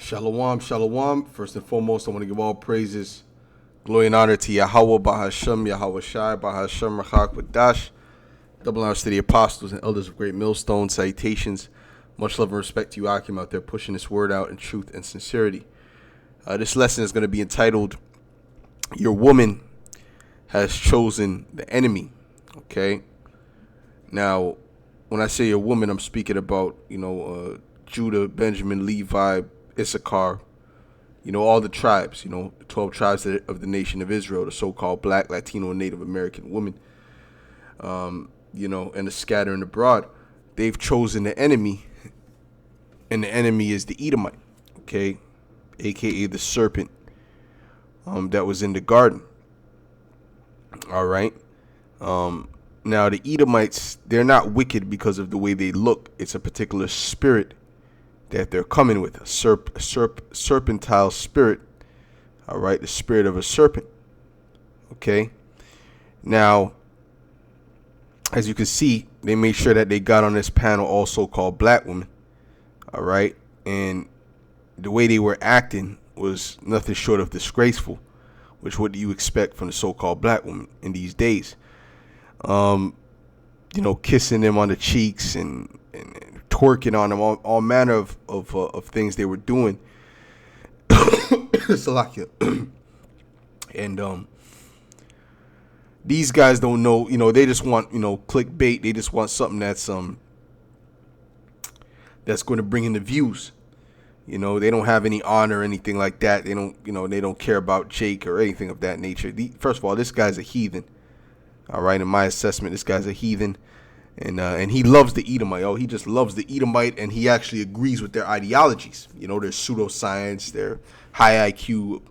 Shalom, shalom. First and foremost, I want to give all praises, glory, and honor to Yahweh, Bahashem, Yahweh Shai, Bahashem, Rachak, Wadash. Double honors to the apostles and elders of Great Millstone. Salutations. Much love and respect to you, Akim, out there pushing this word out in truth and sincerity. This lesson is going to be entitled, Your Woman Has Chosen the Enemy. Okay? Now, when I say your woman, I'm speaking about, Judah, Benjamin, Levi, Issachar, all the tribes, the 12 tribes of the nation of Israel, the so-called Black, Latino, and Native American women, and the scattering abroad. They've chosen the enemy, and the enemy is the Edomite, okay, a.k.a. the serpent that was in the garden. All right. Now, the Edomites, they're not wicked because of the way they look. It's a particular spirit that they're coming with, a serpentile spirit, all right, the spirit of a serpent, okay? Now, as you can see, they made sure that they got on this panel all so-called black women, all right? And the way they were acting was nothing short of disgraceful, which what do you expect from the so-called black woman in these days? Kissing them on the cheeks and twerking on them, all manner of things they were doing. Salakia. And these guys don't know, they just want, clickbait. They just want something that's going to bring in the views. They don't have any honor or anything like that. They don't care about Jake or anything of that nature. First of all, this guy's a heathen. All right, in my assessment, this guy's a heathen. And he loves the Edomite. Oh, he just loves the Edomite, and he actually agrees with their ideologies. Their pseudoscience, their high IQ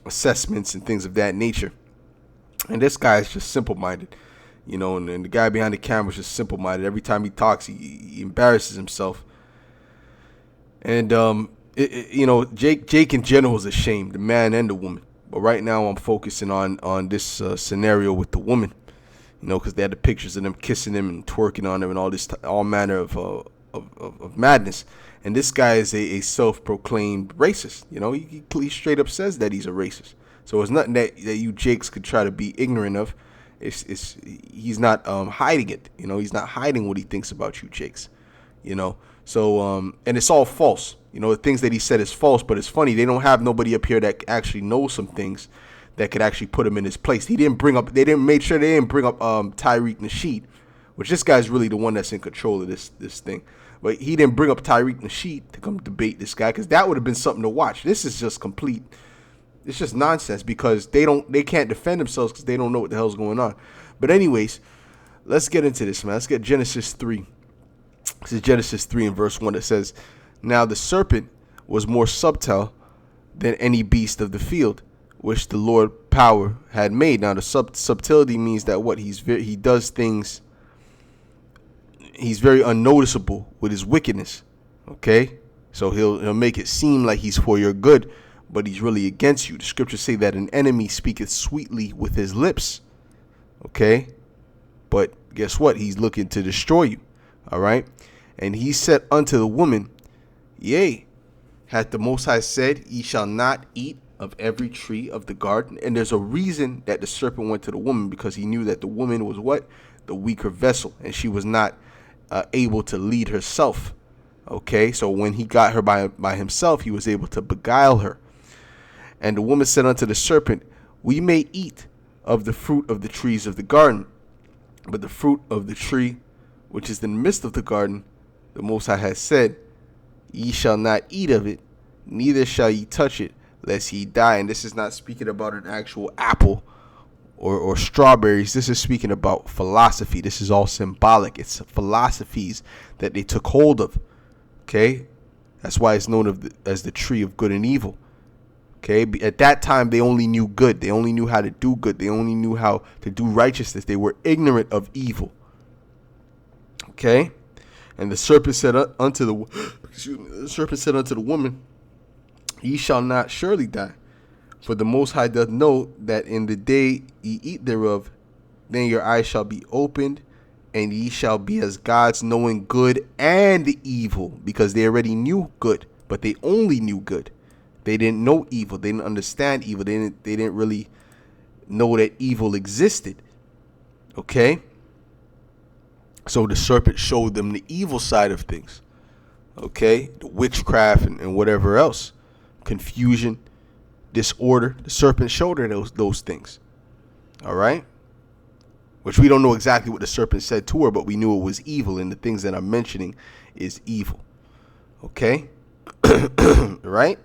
assessments, and things of that nature. And this guy is just simple-minded, and the guy behind the camera is just simple-minded. Every time he talks, he embarrasses himself. And Jake in general is ashamed, the man and the woman. But right now, I'm focusing on this scenario with the woman. Because they had the pictures of them kissing him and twerking on him and all manner of madness. And this guy is a self-proclaimed racist. He straight up says that he's a racist. So it's nothing that you Jakes could try to be ignorant of. He's not hiding it. He's not hiding what he thinks about you Jakes. So and it's all false. The things that he said is false. But it's funny, they don't have nobody up here that actually knows some things that could actually put him in his place. They didn't bring up Tyreek Nasheed, which this guy's really the one that's in control of this thing. But he didn't bring up Tyreek Nasheed to come debate this guy, because that would have been something to watch. This is just complete. It's just nonsense, because they can't defend themselves because they don't know what the hell's going on. But anyways, let's get into this, man. Let's get Genesis 3. This is Genesis 3 and verse 1. It says, "Now the serpent was more subtle than any beast of the field, which the Lord power had made." Now the subtlety means that he does things. He's very unnoticeable with his wickedness. Okay, so he'll make it seem like he's for your good, but he's really against you. The scriptures say that an enemy speaketh sweetly with his lips. Okay, but guess what? He's looking to destroy you. All right, and he said unto the woman, "Yea, hath the Most High said, ye shall not eat of every tree of the garden?" And there's a reason that the serpent went to the woman, because he knew that the woman was what? The weaker vessel, and she was not able to lead herself. Okay, so when he got her by himself, he was able to beguile her. And the woman said unto the serpent, "We may eat of the fruit of the trees of the garden, but the fruit of the tree which is in the midst of the garden, the Most High has said, ye shall not eat of it, neither shall ye touch it, lest ye die." And this is not speaking about an actual apple or strawberries. This is speaking about philosophy. This is all symbolic. It's philosophies that they took hold of. Okay, that's why it's known as the tree of good and evil. Okay, at that time they only knew good. They only knew how to do good. They only knew how to do righteousness. They were ignorant of evil. Okay, and the serpent said unto the woman, "Ye shall not surely die, for the Most High doth know that in the day ye eat thereof, then your eyes shall be opened, And ye shall be as gods, knowing good and evil, because they already knew good, but they only knew good. They didn't know evil. They didn't understand evil. They didn't really know that evil existed. Okay? So the serpent showed them the evil side of things. Okay? The witchcraft and whatever else. Confusion, disorder. The serpent showed her those things. All right? Which we don't know exactly what the serpent said to her, but we knew it was evil, and the things that I'm mentioning is evil. Okay? Right?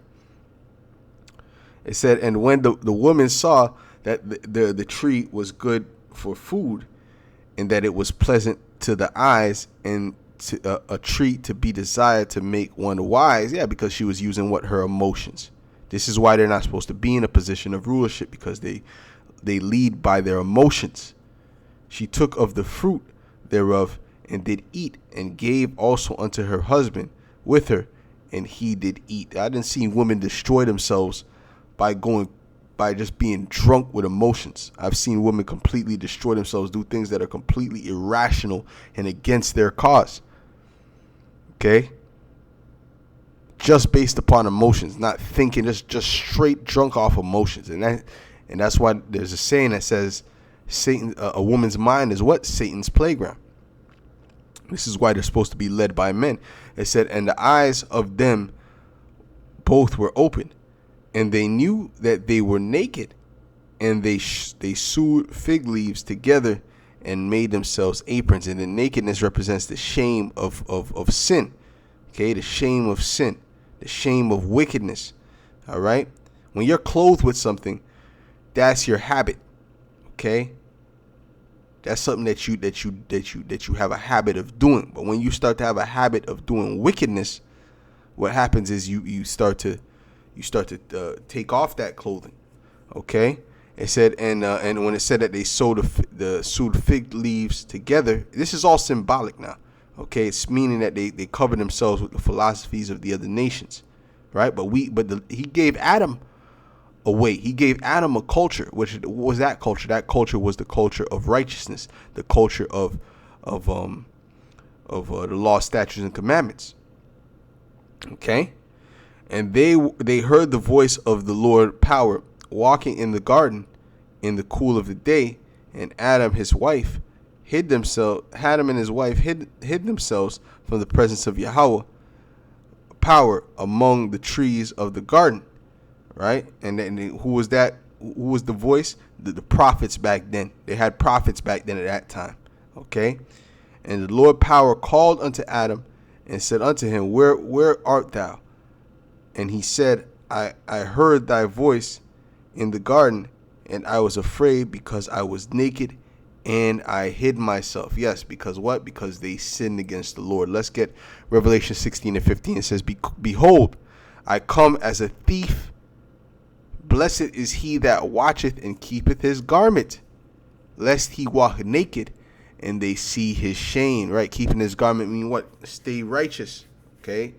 It said, and when the woman saw that the tree was good for food, and that it was pleasant to the eyes, and to, a tree to be desired to make one wise. Yeah, because she was using her emotions. This is why they're not supposed to be in a position of rulership, because they lead by their emotions. She took of the fruit thereof and did eat, and gave also unto her husband with her, and he did eat. I didn't see women destroy themselves by just being drunk with emotions. I've seen women completely destroy themselves, do things that are completely irrational and against their cause. Okay? Just based upon emotions, not thinking, just straight drunk off emotions. And that's why there's a saying that says, Satan, a woman's mind is what? Satan's playground. This is why they're supposed to be led by men. It said, and the eyes of them both were open, and they knew that they were naked, and they sewed fig leaves together and made themselves aprons. And the nakedness represents the shame of sin. Okay, the shame of sin, the shame of wickedness. All right, when you're clothed with something, that's your habit. Okay. That's something that you have a habit of doing. But when you start to have a habit of doing wickedness, what happens is you start to take off that clothing. Okay? It said, and when it said that they sewed fig leaves together, this is all symbolic now. Okay, it's meaning that they covered themselves with the philosophies of the other nations, right? But he gave Adam away. He gave Adam a culture. Which was that culture? That culture was the culture of righteousness, the culture of the law, statutes, and commandments. Okay, and they heard the voice of the Lord power walking in the garden in the cool of the day, and Adam and his wife hid themselves from the presence of Yahweh power among the trees of the garden. Right? And then who was that? Who was the voice? The prophets back then. They had prophets back then at that time. Okay? And the Lord power called unto Adam and said unto him, Where art thou? And he said, I heard thy voice in the garden, and I was afraid because I was naked, and I hid myself. Yes, because what? Because they sinned against the Lord. Let's get Revelation 16:15. It says, Behold, I come as a thief. Blessed is he that watcheth and keepeth his garment, lest he walk naked and they see his shame. Right? Keeping his garment mean what? Stay righteous. Okay?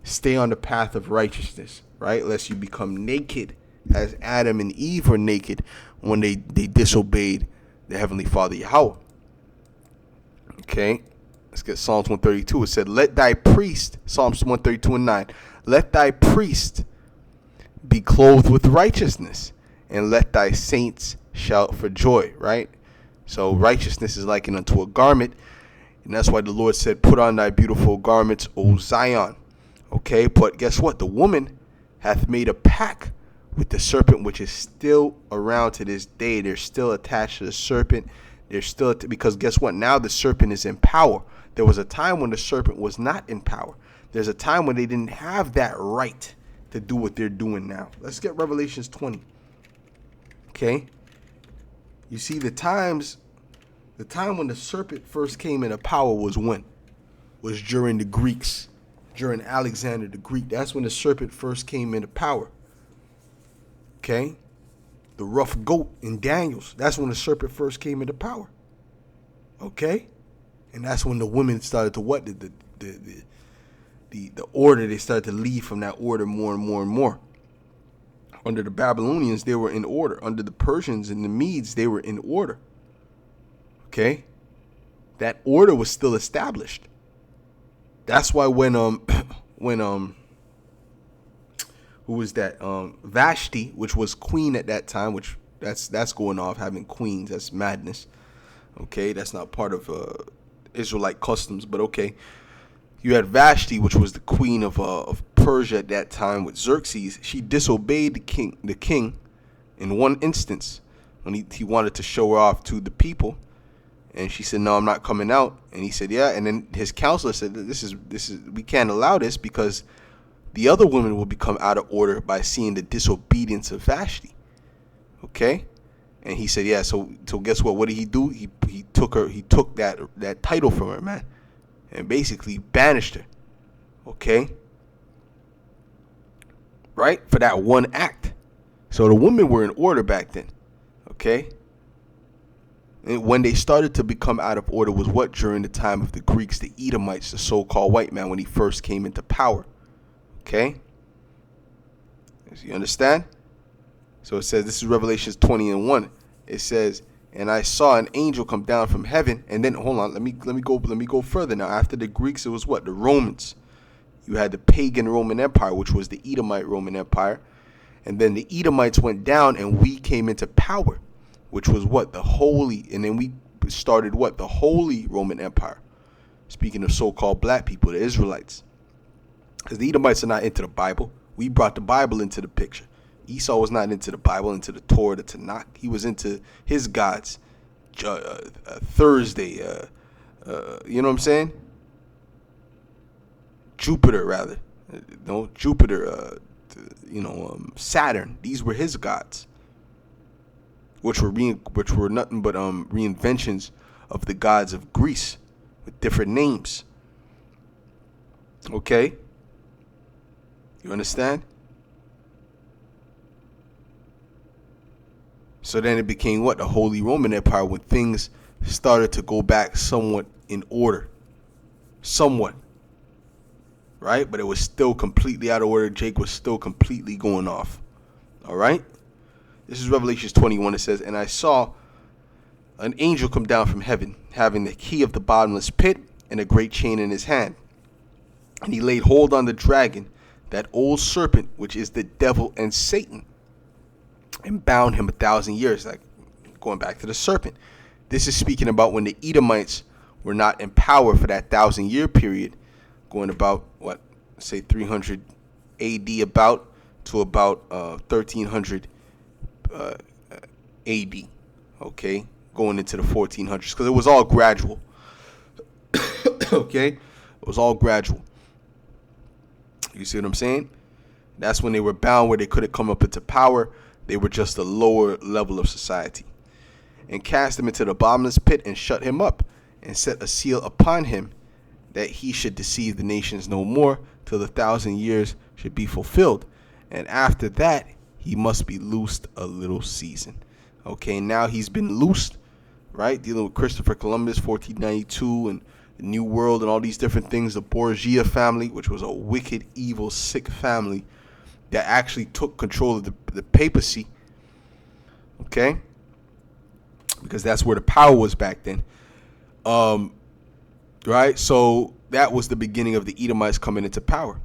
Stay on the path of righteousness. Right? Lest you become naked, as Adam and Eve were naked when they disobeyed the Heavenly Father Yahweh. Okay? Let's get Psalms 132. It said, let thy priest, Psalms 132:9, let thy priest be clothed with righteousness, and let thy saints shout for joy. Right? So righteousness is likened unto a garment, and that's why the Lord said, put on thy beautiful garments, O Zion. Okay, but guess what? The woman hath made a pact with the serpent, which is still around to this day. They're still attached to the serpent. They're still, because guess what? Now the serpent is in power. There was a time when the serpent was not in power. There's a time when they didn't have that right to do what they're doing now. Let's get Revelations 20. Okay? You see, the time when the serpent first came into power was when? Was during the Greeks, during Alexander the Greek. That's when the serpent first came into power. Okay? The rough goat in Daniel's. That's when the serpent first came into power. Okay? And that's when the women started to what? The order, they started to leave from that order more and more and more. Under the Babylonians, they were in order. Under the Persians and the Medes, they were in order. Okay? that order was still established. That's why when when who was that? Vashti, which was queen at that time, which that's going off, having queens. That's madness. Okay, that's not part of Israelite customs, but okay. You had Vashti, which was the queen of Persia at that time with Xerxes. She disobeyed the king in one instance when he wanted to show her off to the people, and she said, "No, I'm not coming out." And he said, "Yeah." And then his counselor said, "This is we can't allow this because the other women will become out of order by seeing the disobedience of Vashti." Okay, and he said, "Yeah." So guess what? What did he do? He took that title from her, man, and basically banished her. Okay, right, for that one act. So the women were in order back then. Okay, and when they started to become out of order was what? During the time of the Greeks, the Edomites, the so-called white man, when he first came into power. Okay, you understand? So it says, this is Revelations 20:1. It says, "And I saw an angel come down from heaven." And then hold on, let me go further now. After the Greeks, it was what? The Romans. You had the pagan Roman Empire, which was the Edomite Roman Empire. And then the Edomites went down and we came into power, which was what? The holy. And then we started what? The Holy Roman Empire. Speaking of so-called black people, the Israelites. Because the Edomites are not into the Bible. We brought the Bible into the picture. Esau was not into the Bible, into the Torah, the Tanakh. He was into his gods. Thursday, you know what I'm saying? Jupiter, rather. No, Jupiter, Saturn. These were his gods, which were nothing but reinventions of the gods of Greece with different names. Okay? You understand? So then it became what? The Holy Roman Empire, when things started to go back somewhat in order. Somewhat. Right? But it was still completely out of order. Jake was still completely going off. All right? This is Revelations 21. It says, "And I saw an angel come down from heaven, having the key of the bottomless pit and a great chain in his hand. And he laid hold on the dragon, that old serpent, which is the devil and Satan, and bound him 1,000 years." Like going back to the serpent. This is speaking about when the Edomites were not in power for that 1,000-year period, going about what, say 300 AD about to about 1300 AD. Okay, going into the 1400s, because it was all gradual. Okay, it was all gradual. You see what I'm saying? That's when they were bound, where they couldn't come up into power. They were just a lower level of society. "And cast him into the bottomless pit and shut him up and set a seal upon him, that he should deceive the nations no more till the 1,000 years should be fulfilled. And after that, he must be loosed a little season." Okay, now he's been loosed, right? Dealing with Christopher Columbus, 1492, and the New World and all these different things. The Borgia family, which was a wicked, evil, sick family that actually took control of the papacy. Okay? Because that's where the power was back then. Right? So that was the beginning of the Edomites coming into power.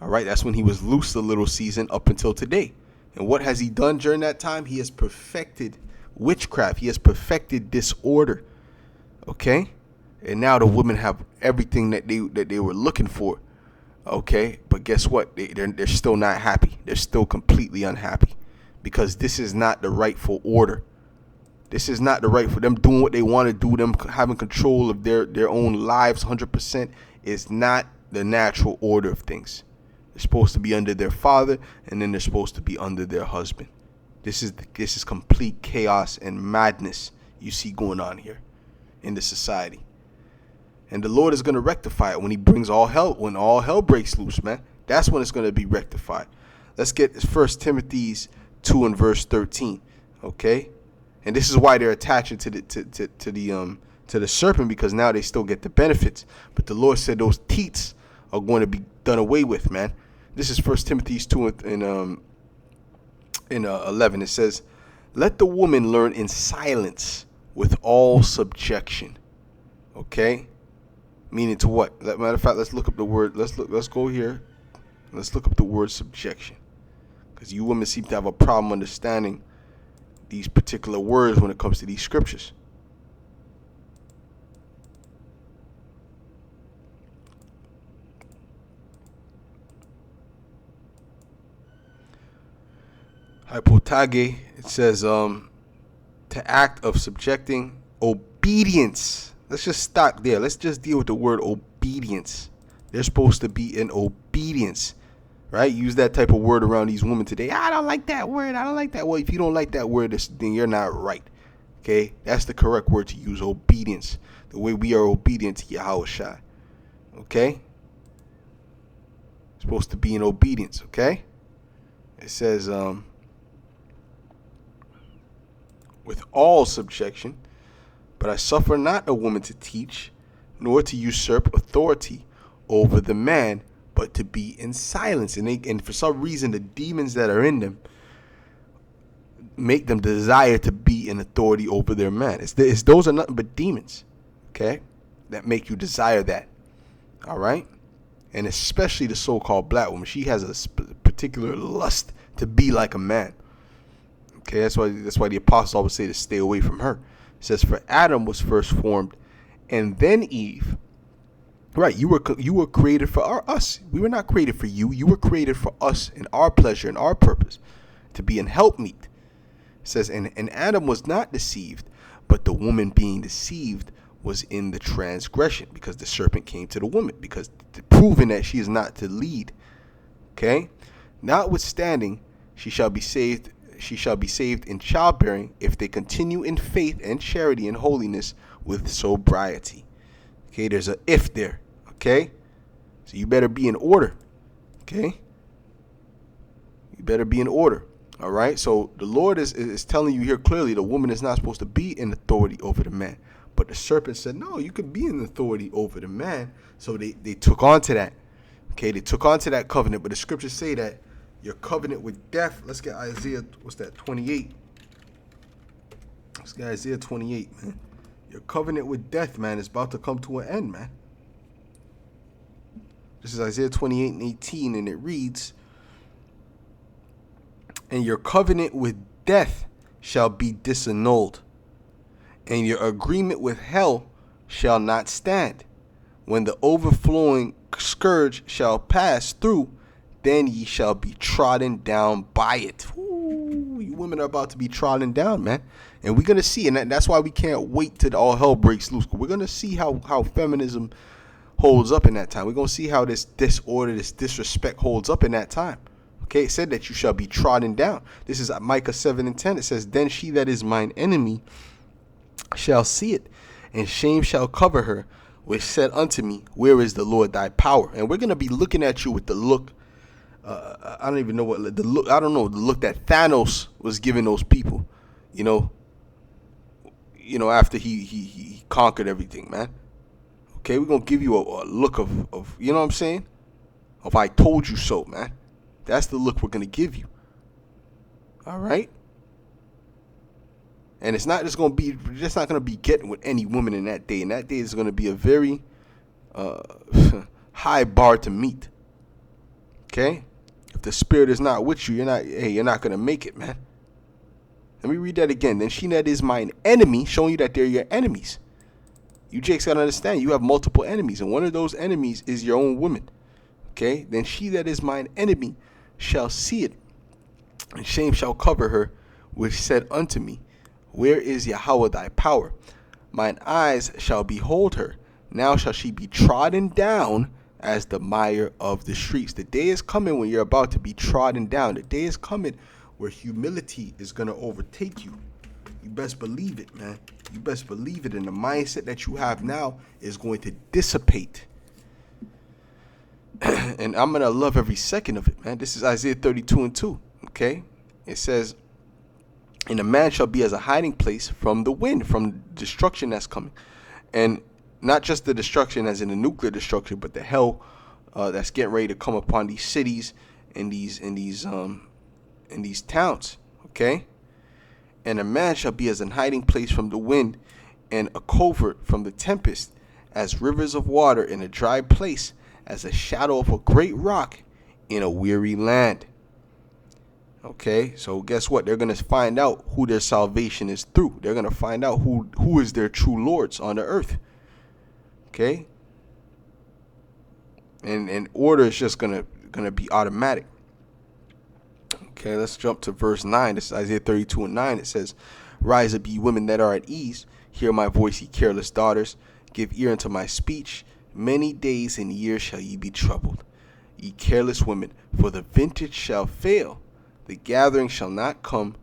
All right? That's when he was loosed a little season up until today. And what has he done during that time? He has perfected witchcraft. He has perfected disorder. Okay? And now the women have everything that they were looking for. Okay? But guess what? They're still not happy. They're still completely unhappy. Because this is not the rightful order. This is not the right for them doing what they want to do. Them having control of their own lives 100% is not the natural order of things. They're supposed to be under their father, and then they're supposed to be under their husband. This is complete chaos and madness you see going on here in the society. And the Lord is going to rectify it when he brings all hell breaks loose, man. That's when it's going to be rectified. Let's get 1 Timothy 2 and verse 13. Okay? And this is why they're attaching to the serpent, because now they still get the benefits. But the Lord said those teats are going to be done away with, man. This is 1 Timothy 2 in 11. It says, "Let the woman learn in silence with all subjection." Okay? Meaning to what? Matter of fact, let's look up the word. Let's go here. Let's look up the word subjection. Because you women seem to have a problem understanding these particular words when it comes to these scriptures. Hypotage, it says to act of subjecting obedience. Let's just stop there. Let's just deal with the word obedience. They're supposed to be in obedience, right? Use that type of word around these women today. I don't like that word. I don't like that. Well, if you don't like that word, then you're not right. Okay? That's the correct word to use, obedience. The way we are obedient to Yahweh Shai. Okay? Supposed to be in obedience, okay? It says, with all subjection, but I suffer not a woman to teach, nor to usurp authority over the man, but to be in silence. And for some reason, the demons that are in them make them desire to be in authority over their man. Those are nothing but demons, okay, that make you desire that. All right? And especially the so-called black woman. She has a particular lust to be like a man. Okay, that's why the apostles always say to stay away from her. It says, for Adam was first formed, and then Eve. Right, you were created for us. We were not created for you. You were created for us and our pleasure and our purpose, to be an helpmeet. It says, and Adam was not deceived, but the woman being deceived was in the transgression, because the serpent came to the woman, because proving that she is not to lead. Okay, notwithstanding, she shall be saved in childbearing if they continue in faith and charity and holiness with sobriety. Okay, there's a if there. Okay, so you better be in order. Okay, you better be in order. All right, so the Lord is telling you here clearly the woman is not supposed to be in authority over the man. But the serpent said, no, you could be in authority over the man. So they took on to that. Okay, they took on to that covenant. But the scriptures say that your covenant with death. Let's get Isaiah, what's that, 28. Let's get Isaiah 28, man. Your covenant with death, man, is about to come to an end, man. This is Isaiah 28 and 18, and it reads, and your covenant with death shall be disannulled, and your agreement with hell shall not stand. When the overflowing scourge shall pass through, then ye shall be trodden down by it. Ooh, you women are about to be trodden down, man. And we're going to see, and that's why we can't wait till all hell breaks loose. We're going to see how feminism holds up in that time. We're going to see how this disorder, this disrespect holds up in that time. Okay, it said that you shall be trodden down. This is Micah 7 and 10. It says, then she that is mine enemy shall see it, and shame shall cover her, which said unto me, where is the Lord thy power? And we're going to be looking at you with the look, I don't even know what the look, I don't know, the look that Thanos was giving those people, you know, after he conquered everything, man. Okay, we're going to give you a look of, you know what I'm saying? Of I told you so, man. That's the look we're going to give you. All right? And it's not just going to be, we're just not going to be getting with any woman in that day. And that day is going to be a very high bar to meet. Okay? If the spirit is not with you, you're not going to make it, man. Let me read that again. Then she that is mine enemy, showing you that they're your enemies. You Jakes got to understand, you have multiple enemies, and one of those enemies is your own woman. Okay? Then she that is mine enemy shall see it, and shame shall cover her, which said unto me, where is Yahweh thy power? Mine eyes shall behold her. Now shall she be trodden down as the mire of the streets. The day is coming when you're about to be trodden down. The day is coming where humility is going to overtake you. You best believe it, man. You best believe it. And the mindset that you have now is going to dissipate. And I'm going to love every second of it, man. This is Isaiah 32 and 2, okay? It says, and a man shall be as a hiding place from the wind, from destruction that's coming. And not just the destruction as in the nuclear destruction, but the hell that's getting ready to come upon these cities and these towns, okay? And a man shall be as an hiding place from the wind, and a covert from the tempest, as rivers of water in a dry place, as a shadow of a great rock in a weary land. Okay, so guess what? They're going to find out who their salvation is through. They're going to find out who is their true lords on the earth. Okay? And order is just going to be automatic. Okay, let's jump to verse 9. This is Isaiah 32:9. It says, "Rise up, ye women that are at ease. Hear my voice, ye careless daughters. Give ear unto my speech. Many days and years shall ye be troubled, ye careless women, for the vintage shall fail. The gathering shall not come,"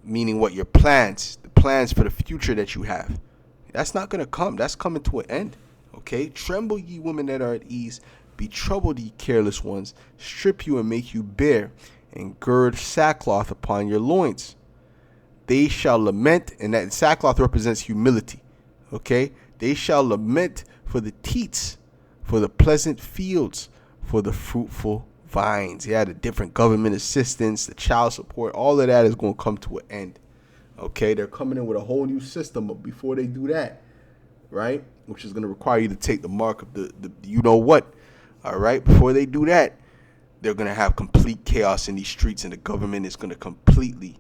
meaning what? Your plans, the plans for the future that you have. That's not going to come. That's coming to an end. Okay? "Tremble, ye women that are at ease. Be troubled, ye careless ones. Strip you and make you bare, and gird sackcloth upon your loins. They shall lament," and that sackcloth represents humility. Okay? "They shall lament for the teats, for the pleasant fields, for the fruitful vines." Yeah, the different government assistance, the child support, all of that is going to come to an end. Okay, they're coming in with a whole new system, but before they do that, right, which is going to require you to take the mark of the you know what, all right, before they do that, they're going to have complete chaos in these streets, and the government is going to completely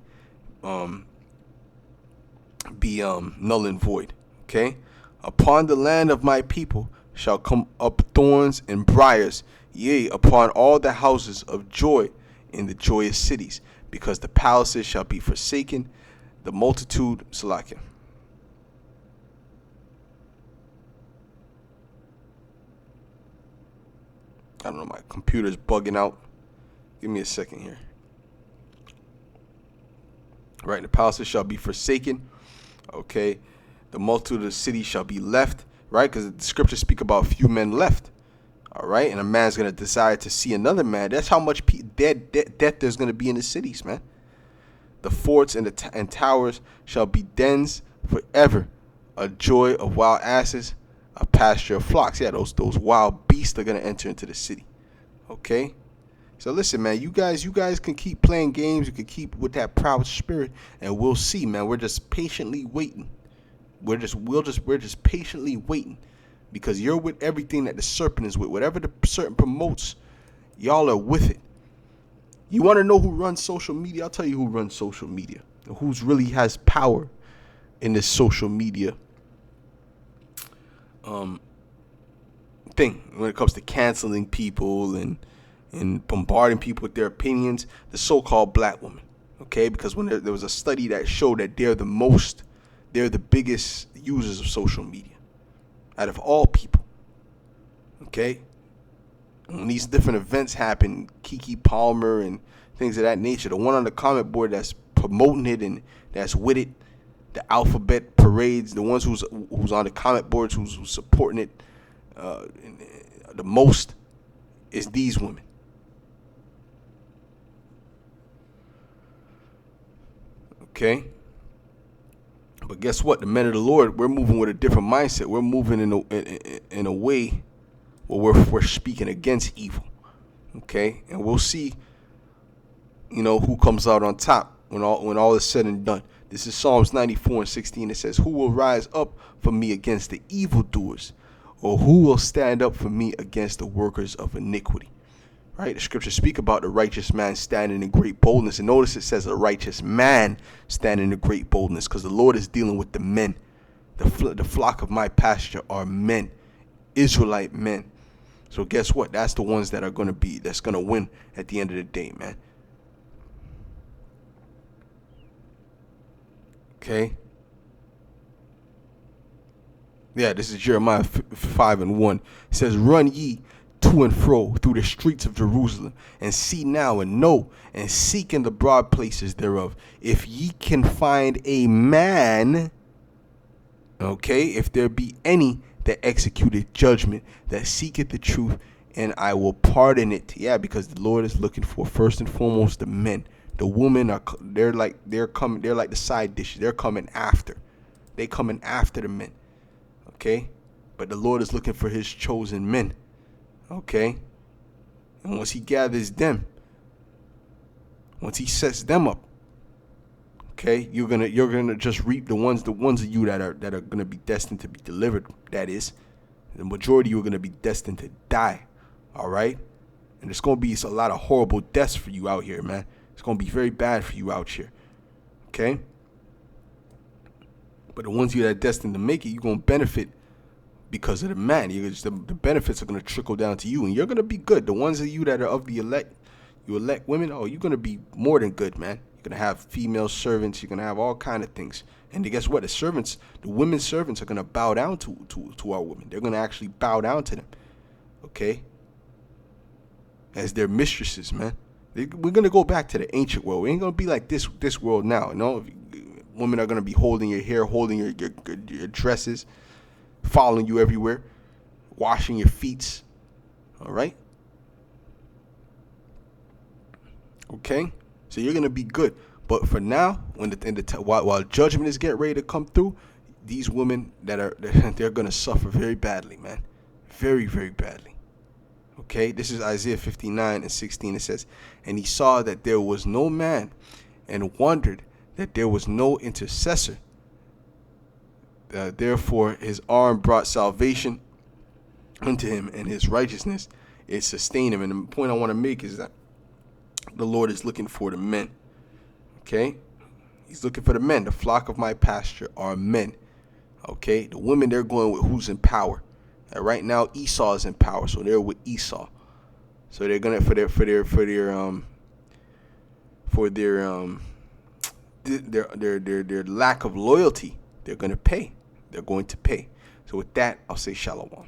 be null and void. Okay, "Upon the land of my people shall come up thorns and briars, yea, upon all the houses of joy in the joyous cities, because the palaces shall be forsaken, the multitude," Salakia. I don't know, my computer's bugging out. Give me a second here. Right, "the palaces shall be forsaken." Okay, "the multitude of the city shall be left," right? Because the scriptures speak about few men left. All right, and a man's going to desire to see another man. That's how much death there's going to be in the cities, man. "The forts and and towers shall be dens forever, a joy of wild asses, a pasture of flocks." Yeah, those wild beasts are going to enter into the city. Okay? So listen, man, you guys can keep playing games. You can keep with that proud spirit, and we'll see, man. We're just patiently waiting. We're just patiently waiting, because you're with everything that the serpent is with. Whatever the serpent promotes, y'all are with it. You want to know who runs social media? I'll tell you who runs social media. Who's really has power in this social media thing when it comes to canceling people and bombarding people with their opinions. The so-called black woman. Okay, because when there was a study that showed that they're the biggest users of social media out of all people. Okay, when these different events happen, Keke Palmer and things of that nature, the one on the comment board that's promoting it and that's with it, the alphabet parades, the ones who's on the comment boards, who's supporting it the most, is these women. Okay, but guess what? The men of the Lord, we're moving with a different mindset. We're moving in a way where we're speaking against evil. Okay, and we'll see, who comes out on top when all is said and done. This is Psalms 94:16. It says, "Who will rise up for me against the evildoers, or who will stand up for me against the workers of iniquity?" Right? The scriptures speak about the righteous man standing in great boldness. And notice it says a righteous man standing in great boldness, because the Lord is dealing with the men. The flock of my pasture are men, Israelite men. So guess what? That's the ones that's going to win at the end of the day, man. Okay? Yeah, this is Jeremiah 5:1. It says, "Run ye to and fro through the streets of Jerusalem, and see now and know, and seek in the broad places thereof, if ye can find a man," okay, "if there be any that executeth judgment, that seeketh the truth, and I will pardon it." Yeah, because the Lord is looking for, first and foremost, the men. The women they're like the side dishes. They're coming after. They coming after the men. Okay? But the Lord is looking for his chosen men. Okay? And once he gathers them, once he sets them up, Okay, you're gonna just reap the ones of you that are gonna be destined to be delivered. That is, the majority you are gonna be destined to die. All right, and there's gonna be a lot of horrible deaths for you out here, man. It's gonna be very bad for you out here. Okay, but the ones of you that are destined to make it, you're gonna benefit because of the man. The benefits are gonna trickle down to you, and you're gonna be good. The ones of you that are of the elect, you elect women, oh, you're gonna be more than good, man. You're gonna have female servants. You're gonna have all kind of things. And guess what? The women servants are gonna bow down to our women. They're gonna actually bow down to them, okay, as their mistresses, man. We're gonna go back to the ancient world. We ain't gonna be like this world now. You know, women are gonna be holding your hair, holding your dresses, following you everywhere, washing your feet. All right. Okay, so you're gonna be good, but for now, while judgment is getting ready to come through, these women they're gonna suffer very badly, man, very, very badly. Okay, this is Isaiah 59:16. It says, "And he saw that there was no man, and wondered that there was no intercessor. Therefore, his arm brought salvation unto him, and his righteousness it sustained him." And the point I want to make is that the Lord is looking for the men. Okay? He's looking for the men. The flock of my pasture are men. Okay? The women, they're going with who's in power. And right now Esau is in power, so they're with Esau. So they're gonna for their lack of loyalty, they're gonna pay. They're going to pay. So with that, I'll say shalom.